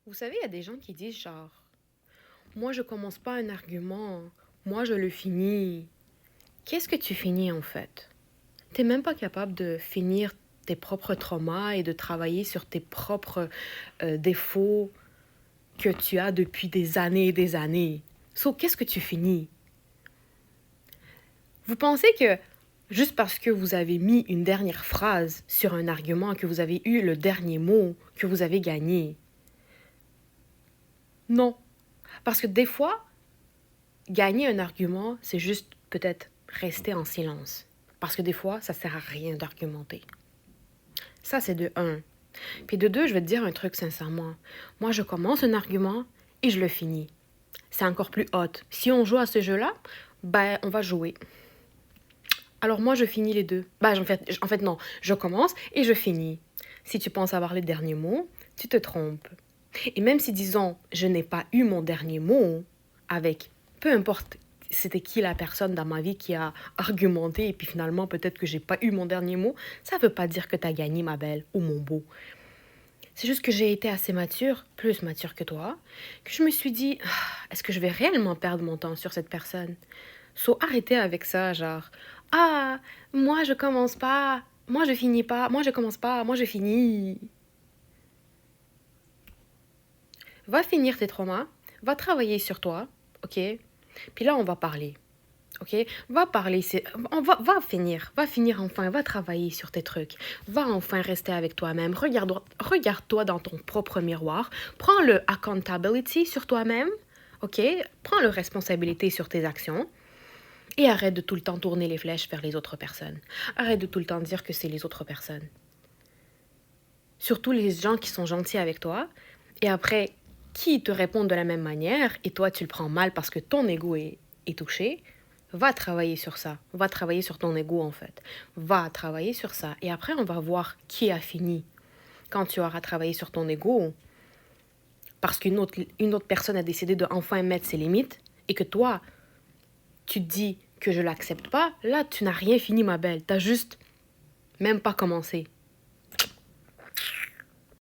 Vous savez, il y a des gens qui disent genre, moi je commence pas un argument, moi je le finis. Qu'est-ce que tu finis en fait? T'es même pas capable de finir tes propres traumas et de travailler sur tes propres défauts que tu as depuis des années et des années. So, qu'est-ce que tu finis? Vous pensez que juste parce que vous avez mis une dernière phrase sur un argument, que vous avez eu le dernier mot, que vous avez gagné? Non. Parce que des fois, gagner un argument, c'est juste peut-être rester en silence. Parce que des fois, ça sert à rien d'argumenter. Ça, c'est de un. Puis de deux, je vais te dire un truc sincèrement. Moi, je commence un argument et je le finis. C'est encore plus hot. Si on joue à ce jeu-là, ben, on va jouer. Alors moi, je finis les deux. Ben, en fait, non. Je commence et je finis. Si tu penses avoir les derniers mots, tu te trompes. Et même si, disons, je n'ai pas eu mon dernier mot avec, peu importe c'était qui la personne dans ma vie qui a argumenté et puis finalement peut-être que j'ai pas eu mon dernier mot, ça veut pas dire que tu as gagné ma belle ou mon beau. C'est juste que j'ai été assez mature, plus mature que toi, que je me suis dit, est-ce que je vais réellement perdre mon temps sur cette personne? So, arrêtez avec ça, genre, ah, moi je commence pas, moi je finis pas, moi je commence pas, moi je finis. Va finir tes traumas, va travailler sur toi, ok? Puis là, on va parler, ok? Va parler, va finir enfin, va travailler sur tes trucs. Va enfin rester avec toi-même. Regarde-toi dans ton propre miroir. Prends le accountability sur toi-même, ok? Prends le responsabilité sur tes actions. Et arrête de tout le temps tourner les flèches vers les autres personnes. Arrête de tout le temps dire que c'est les autres personnes. Surtout les gens qui sont gentils avec toi. Et après, qui te répondent de la même manière, et toi tu le prends mal parce que ton ego est touché, va travailler sur ça. Va travailler sur ton ego en fait. Va travailler sur ça. Et après, on va voir qui a fini. Quand tu auras travaillé sur ton ego, parce qu'une autre personne a décidé de enfin mettre ses limites, et que toi, tu te dis que je l'accepte pas, là, tu n'as rien fini, ma belle. T'as juste même pas commencé.